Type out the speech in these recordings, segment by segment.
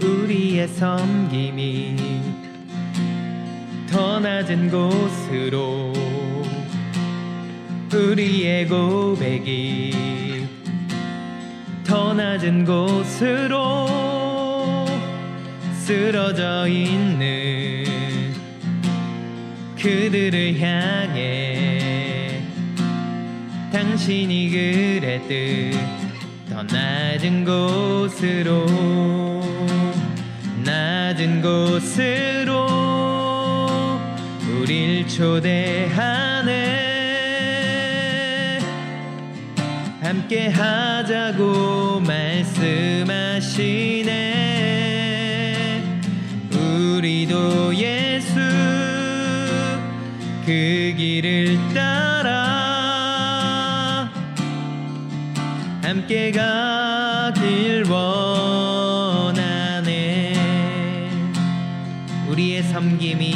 우리의 섬김이 더 낮은 곳으로, 우리의 고백이 더 낮은 곳으로 쓰러져 있는 그들을 향해 당신이 그랬듯 더 낮은 곳으로, 낮은 곳으로 우릴 초대하네. 함께 하자고 말씀하시네. 우리도 예수 그 길을 따라 함께 가길 원하네. 우리의 섬김이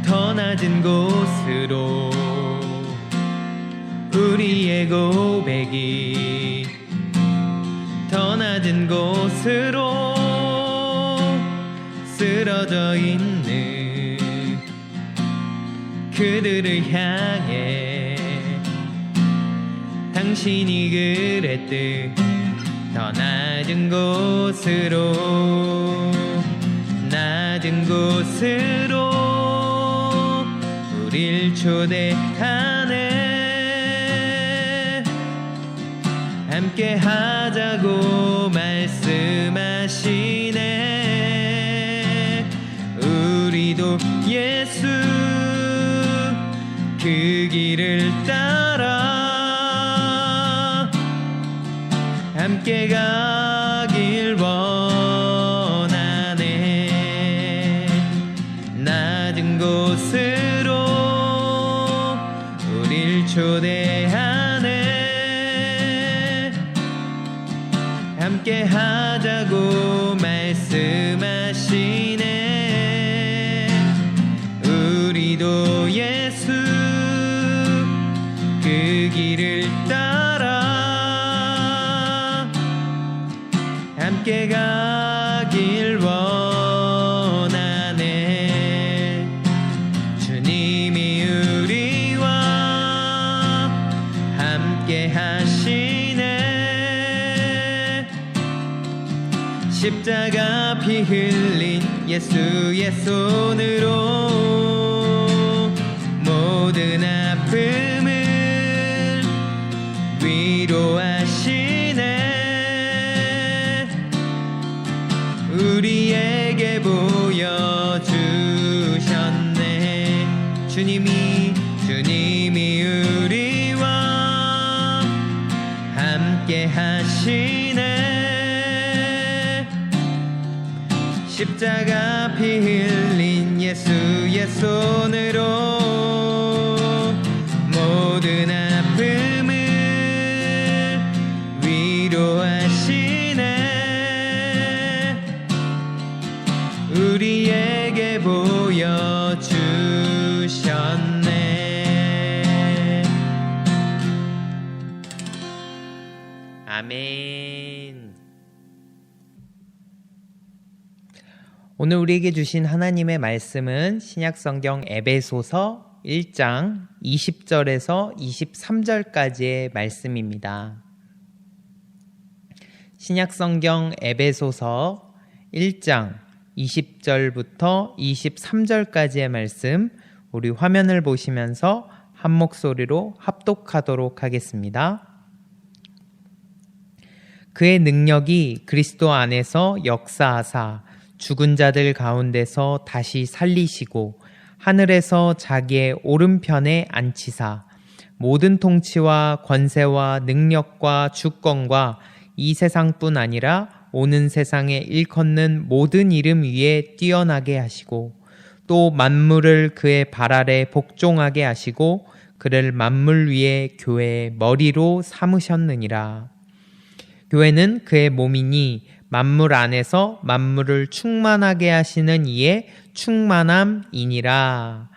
더 낮은 곳으로, 우리의 고백이 더 낮은 곳으로 쓰러져 있는 그들을 향해 당신이 그랬듯 더 낮은 곳으로, 낮은 곳으로 우릴 초대하네. 함께 하자고 말씀하시네. 우리도 예수 그 길을 따라 함께 가길 원하네. 낮은 곳으로 우릴 초대하네. 함께 하자고 말씀하시네. 우리도 예수 그 길을 따라 함께 가길 원하네. 주님이 우리와 함께 하시네. 십자가 피 흘린 예수의 손으로 모든 아픔을 위로하시네. 우리에게 보여주셨네. 주님이 우리와 함께 하시네. 십자가 피 흘린 예수의 손으로 모든 아픔을 위로하시네. 우리에게 보여주셨네. 아멘. 오늘 우리에게 주신 하나님의 말씀은 신약성경 에베소서 1장 20절에서 23절까지의 말씀입니다. 신약성경 에베소서 1장 20절부터 23절까지의 말씀, 우리 화면을 보시면서 한 목소리로 합독하도록 하겠습니다. 그의 능력이 그리스도 안에서 역사하사 죽은 자들 가운데서 다시 살리시고 하늘에서 자기의 오른편에 앉히사 모든 통치와 권세와 능력과 주권과 이 세상뿐 아니라 오는 세상에 일컫는 모든 이름 위에 뛰어나게 하시고 또 만물을 그의 발 아래 복종하게 하시고 그를 만물 위에 교회의 머리로 삼으셨느니라. 교회는 그의 몸이니 만물 안에서 만물을 충만하게 하시는 이의 충만함이니라.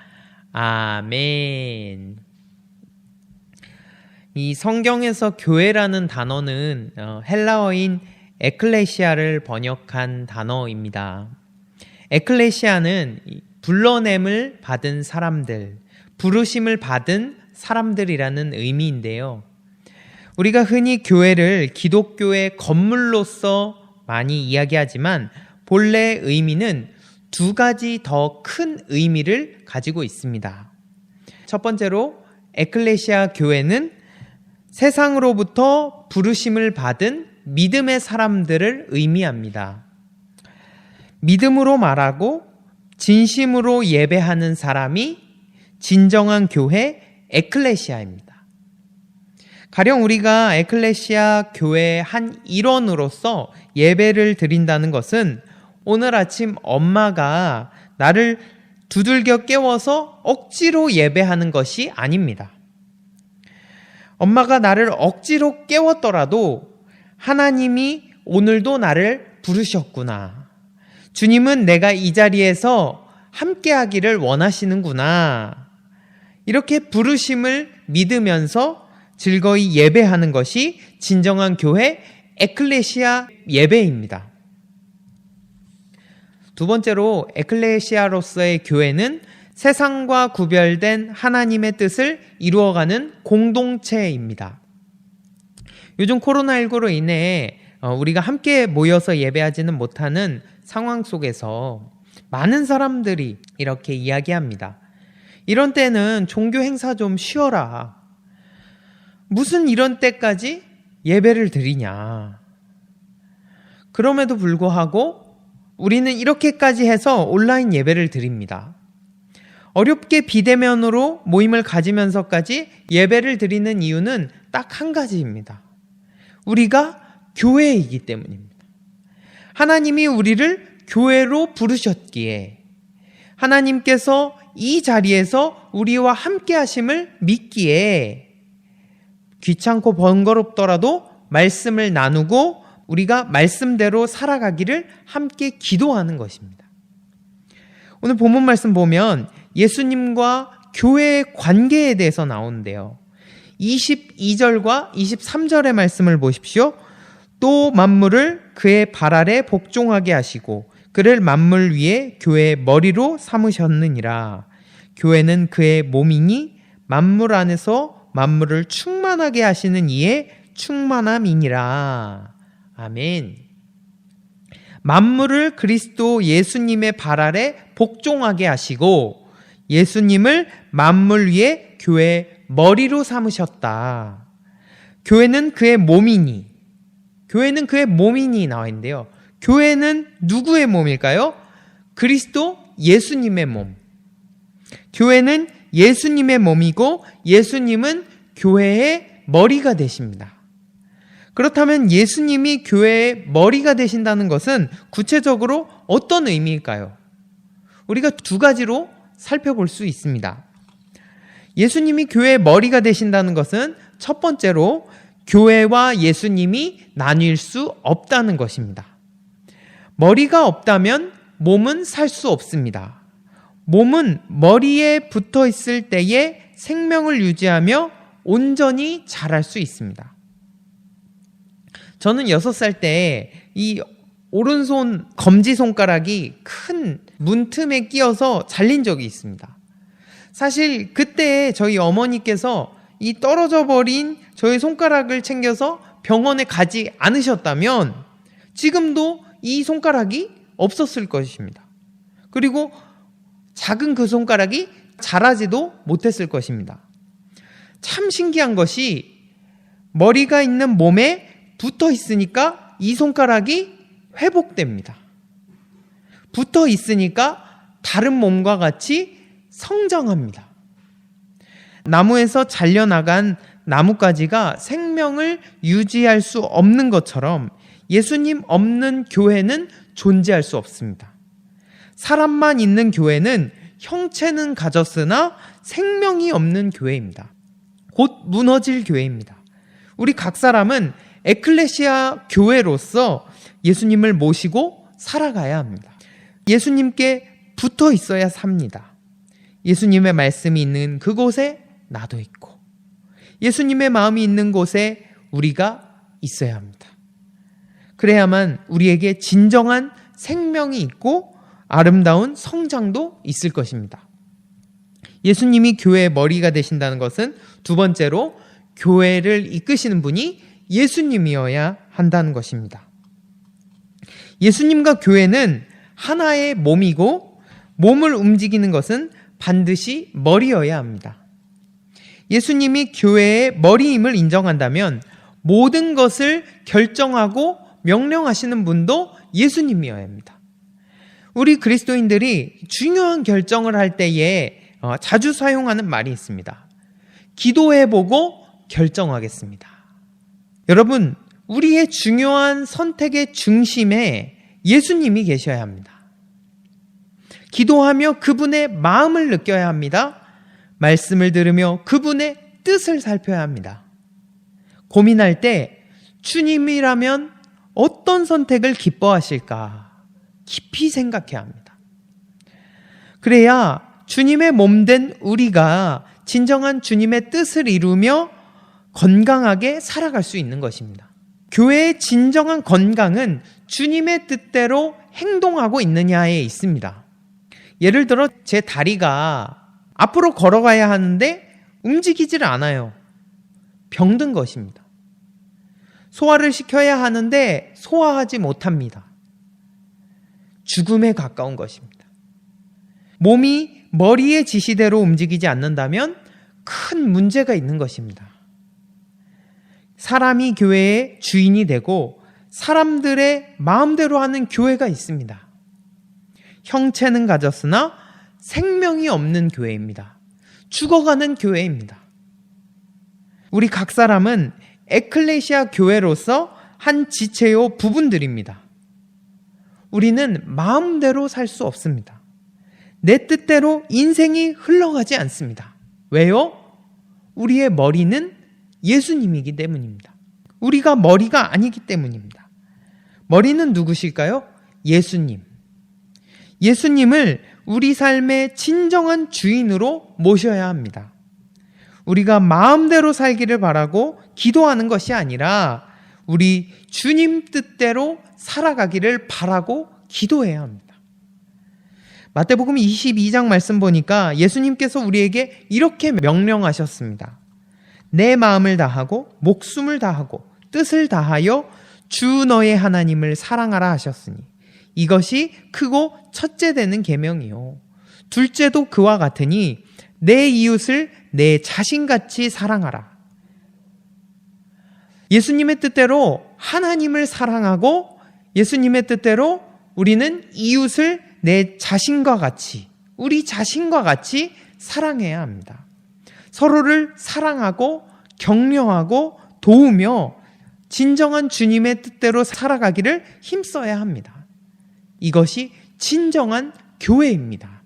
아멘. 이 성경에서 교회라는 단어는 헬라어인 에클레시아를 번역한 단어입니다. 에클레시아는 불러냄을 받은 사람들, 부르심을 받은 사람들이라는 의미인데요. 우리가 흔히 교회를 기독교의 건물로서 많이 이야기하지만 본래 의미는 두 가지 더 큰 의미를 가지고 있습니다. 첫 번째로 에클레시아 교회는 세상으로부터 부르심을 받은 믿음의 사람들을 의미합니다. 믿음으로 말하고 진심으로 예배하는 사람이 진정한 교회 에클레시아입니다. 가령 우리가 에클레시아 교회의 한 일원으로서 예배를 드린다는 것은 오늘 아침 엄마가 나를 두들겨 깨워서 억지로 예배하는 것이 아닙니다. 엄마가 나를 억지로 깨웠더라도 하나님이 오늘도 나를 부르셨구나. 주님은 내가 이 자리에서 함께하기를 원하시는구나. 이렇게 부르심을 믿으면서 즐거이 예배하는 것이 진정한 교회 에클레시아 예배입니다. 두 번째로 에클레시아로서의 교회는 세상과 구별된 하나님의 뜻을 이루어가는 공동체입니다. 요즘 코로나19로 인해 우리가 함께 모여서 예배하지는 못하는 상황 속에서 많은 사람들이 이렇게 이야기합니다. 이런 때는 종교 행사 좀 쉬어라. 무슨 이런 때까지 예배를 드리냐. 그럼에도 불구하고 우리는 이렇게까지 해서 온라인 예배를 드립니다. 어렵게 비대면으로 모임을 가지면서까지 예배를 드리는 이유는 딱 한 가지입니다. 우리가 교회이기 때문입니다. 하나님이 우리를 교회로 부르셨기에 하나님께서 이 자리에서 우리와 함께 하심을 믿기에 귀찮고 번거롭더라도 말씀을 나누고 우리가 말씀대로 살아가기를 함께 기도하는 것입니다. 오늘 본문 말씀 보면 예수님과 교회의 관계에 대해서 나오는데요. 22절과 23절의 말씀을 보십시오. 또 만물을 그의 발 아래 복종하게 하시고 그를 만물 위에 교회의 머리로 삼으셨느니라. 교회는 그의 몸이니 만물 안에서 만물을 충만하게 하시는 이의 충만함이니라. 아멘. 만물을 그리스도 예수님의 발 아래 복종하게 하시고 예수님을 만물 위에 교회의 머리로 삼으셨다. 교회는 그의 몸이니, 교회는 그의 몸이니 나와 있는데요. 교회는 누구의 몸일까요? 그리스도 예수님의 몸. 교회는 예수님의 몸이고 예수님은 교회의 머리가 되십니다. 그렇다면 예수님이 교회의 머리가 되신다는 것은 구체적으로 어떤 의미일까요? 우리가 두 가지로 살펴볼 수 있습니다. 예수님이 교회의 머리가 되신다는 것은 첫 번째로 교회와 예수님이 나뉠 수 없다는 것입니다. 머리가 없다면 몸은 살 수 없습니다. 몸은 머리에 붙어 있을 때에 생명을 유지하며 온전히 자랄 수 있습니다. 저는 6살 때 이 오른손 검지손가락이 큰 문틈에 끼어서 잘린 적이 있습니다. 사실 그때 저희 어머니께서 이 떨어져 버린 저의 손가락을 챙겨서 병원에 가지 않으셨다면 지금도 이 손가락이 없었을 것입니다. 그리고 작은 그 손가락이 자라지도 못했을 것입니다. 참 신기한 것이 머리가 있는 몸에 붙어 있으니까 이 손가락이 회복됩니다. 붙어 있으니까 다른 몸과 같이 성장합니다. 나무에서 잘려나간 나뭇가지가 생명을 유지할 수 없는 것처럼 예수님 없는 교회는 존재할 수 없습니다. 사람만 있는 교회는 형체는 가졌으나 생명이 없는 교회입니다. 곧 무너질 교회입니다. 우리 각 사람은 에클레시아 교회로서 예수님을 모시고 살아가야 합니다. 예수님께 붙어 있어야 삽니다. 예수님의 말씀이 있는 그곳에 나도 있고 예수님의 마음이 있는 곳에 우리가 있어야 합니다. 그래야만 우리에게 진정한 생명이 있고 아름다운 성장도 있을 것입니다. 예수님이 교회의 머리가 되신다는 것은 두 번째로 교회를 이끄시는 분이 예수님이어야 한다는 것입니다. 예수님과 교회는 하나의 몸이고 몸을 움직이는 것은 반드시 머리여야 합니다. 예수님이 교회의 머리임을 인정한다면 모든 것을 결정하고 명령하시는 분도 예수님이어야 합니다. 우리 그리스도인들이 중요한 결정을 할 때에 자주 사용하는 말이 있습니다. 기도해보고 결정하겠습니다. 여러분, 우리의 중요한 선택의 중심에 예수님이 계셔야 합니다. 기도하며 그분의 마음을 느껴야 합니다. 말씀을 들으며 그분의 뜻을 살펴야 합니다. 고민할 때 주님이라면 어떤 선택을 기뻐하실까 깊이 생각해야 합니다. 그래야 주님의 몸된 우리가 진정한 주님의 뜻을 이루며 건강하게 살아갈 수 있는 것입니다. 교회의 진정한 건강은 주님의 뜻대로 행동하고 있느냐에 있습니다. 예를 들어 제 다리가 앞으로 걸어가야 하는데 움직이질 않아요. 병든 것입니다. 소화를 시켜야 하는데 소화하지 못합니다. 죽음에 가까운 것입니다. 몸이 머리의 지시대로 움직이지 않는다면 큰 문제가 있는 것입니다. 사람이 교회의 주인이 되고 사람들의 마음대로 하는 교회가 있습니다. 형체는 가졌으나 생명이 없는 교회입니다. 죽어가는 교회입니다. 우리 각 사람은 에클레시아 교회로서 한 지체요 부분들입니다. 우리는 마음대로 살 수 없습니다. 내 뜻대로 인생이 흘러가지 않습니다. 왜요? 우리의 머리는 예수님이기 때문입니다. 우리가 머리가 아니기 때문입니다. 머리는 누구실까요? 예수님. 예수님을 우리 삶의 진정한 주인으로 모셔야 합니다. 우리가 마음대로 살기를 바라고 기도하는 것이 아니라 우리 주님 뜻대로 살아가기를 바라고 기도해야 합니다. 마태복음 22장 말씀 보니까 예수님께서 우리에게 이렇게 명령하셨습니다. 내 마음을 다하고 목숨을 다하고 뜻을 다하여 주 너의 하나님을 사랑하라 하셨으니 이것이 크고 첫째 되는 계명이요. 둘째도 그와 같으니 내 이웃을 내 자신같이 사랑하라. 예수님의 뜻대로 하나님을 사랑하고 예수님의 뜻대로 우리는 이웃을 내 자신과 같이, 우리 자신과 같이 사랑해야 합니다. 서로를 사랑하고 격려하고 도우며 진정한 주님의 뜻대로 살아가기를 힘써야 합니다. 이것이 진정한 교회입니다.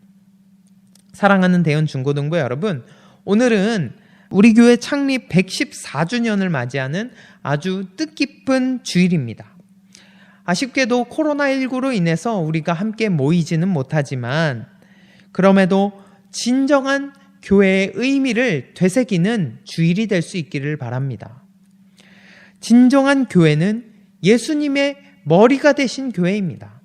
사랑하는 대연 중고등부 여러분, 오늘은 우리 교회 창립 114주년을 맞이하는 아주 뜻깊은 주일입니다. 아쉽게도 코로나19로 인해서 우리가 함께 모이지는 못하지만 그럼에도 진정한 교회의 의미를 되새기는 주일이 될 수 있기를 바랍니다. 진정한 교회는 예수님의 머리가 되신 교회입니다.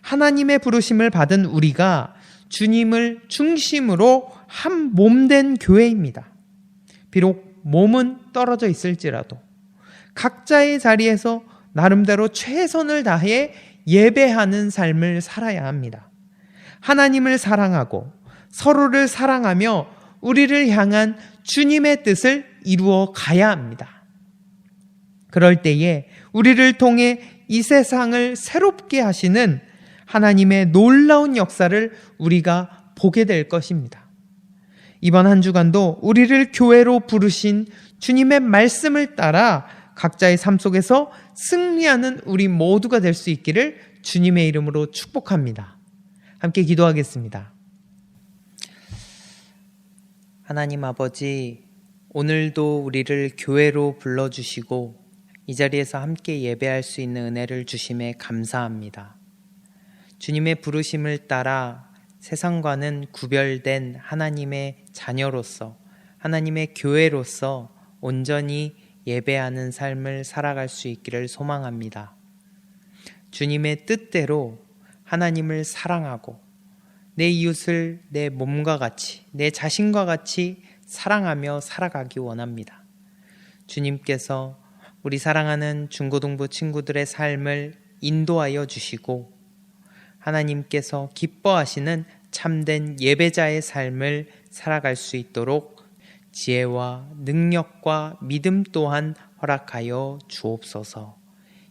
하나님의 부르심을 받은 우리가 주님을 중심으로 한 몸된 교회입니다. 비록 몸은 떨어져 있을지라도 각자의 자리에서 나름대로 최선을 다해 예배하는 삶을 살아야 합니다. 하나님을 사랑하고 서로를 사랑하며 우리를 향한 주님의 뜻을 이루어 가야 합니다. 그럴 때에 우리를 통해 이 세상을 새롭게 하시는 하나님의 놀라운 역사를 우리가 보게 될 것입니다. 이번 한 주간도 우리를 교회로 부르신 주님의 말씀을 따라 각자의 삶 속에서 승리하는 우리 모두가 될 수 있기를 주님의 이름으로 축복합니다. 함께 기도하겠습니다. 하나님 아버지, 오늘도 우리를 교회로 불러주시고 이 자리에서 함께 예배할 수 있는 은혜를 주심에 감사합니다. 주님의 부르심을 따라 세상과는 구별된 하나님의 자녀로서 하나님의 교회로서 온전히 예배하는 삶을 살아갈 수 있기를 소망합니다. 주님의 뜻대로 하나님을 사랑하고 내 이웃을 내 몸과 같이, 내 자신과 같이 사랑하며 살아가기 원합니다. 주님께서 우리 사랑하는 중고등부 친구들의 삶을 인도하여 주시고 하나님께서 기뻐하시는 참된 예배자의 삶을 살아갈 수 있도록 지혜와 능력과 믿음 또한 허락하여 주옵소서.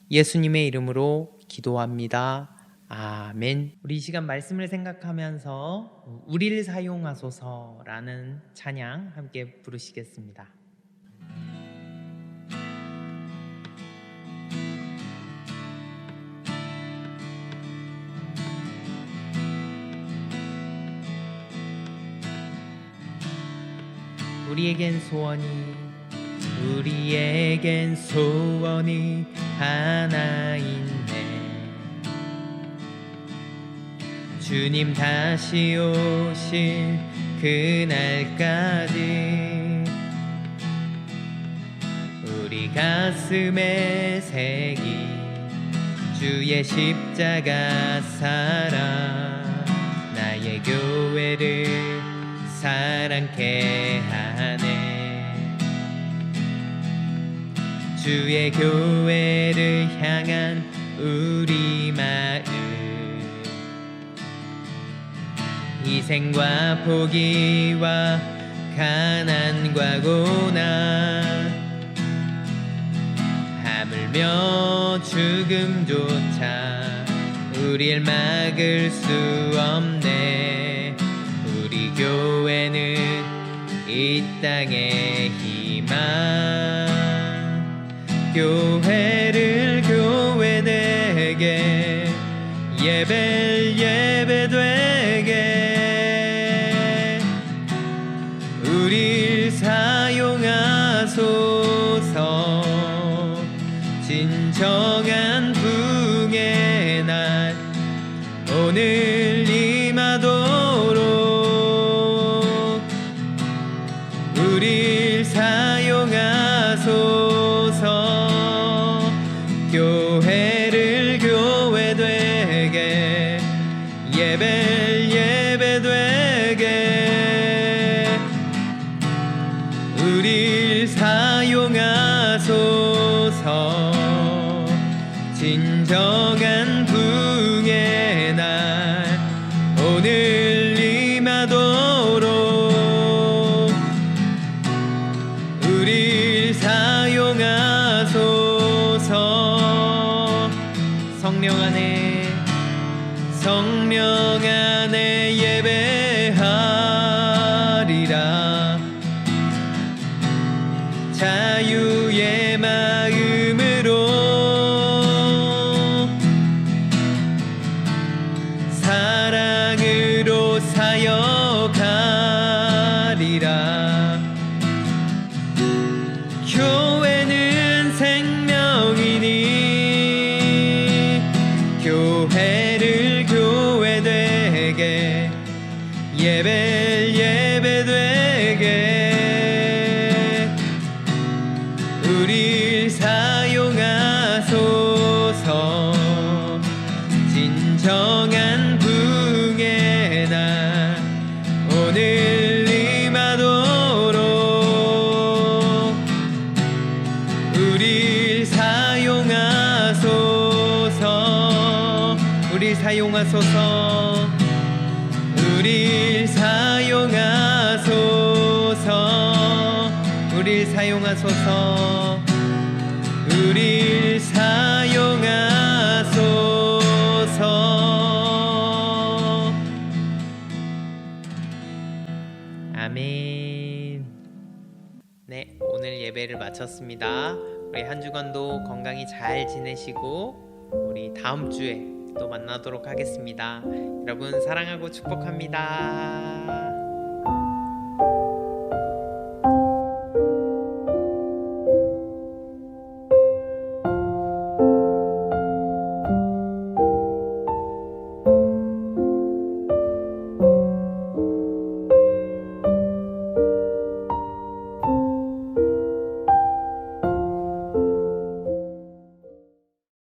예수님의 이름으로 기도합니다. 아멘. 우리 이 시간 말씀을 생각하면서 우리를 사용하소서라는 찬양 함께 부르시겠습니다. 우리에겐 소원이 하나 있네. 주님 다시 오실 그날까지 우리 가슴에 새긴 주의 십자가 사랑, 나의 교회를 사랑케 하네. 주의 교회를 향한 우리 마음, 희생과 포기와 가난과 고난, 하물며 죽음조차 우릴 막을 수 없네. 우리 교회는 이 땅의 희망. 교회를 교회되게, 예배를 예배되게 우릴 사용하소서. 진정한 부흥의 날 오늘 임하도록 우릴 사용하소서. 교회를 교회되게, 예배를 예배되게 우릴 사용하소서. 진정한 부흥의 날 오늘 임하도록 우릴 사용하소서. 성령 안에 예배하리라. 자유의 마음으로 사랑으로 사역하리라. 교회는 생명이니 교회를 교회되게, 예배를 예배되게 우릴 사용하소서. 진정한 부흥의 날 오늘 임하도록 우릴 사용하소서. 우릴 사용하소서. 우릴 사용하소서. 우릴 사용하소서. 우릴 사용하소서. 아멘. 네, 오늘 예배를 마쳤습니다. 우리 한 주간도 건강히 잘 지내시고 우리 다음 주에 또 만나도록 하겠습니다. 여러분 사랑하고 축복합니다.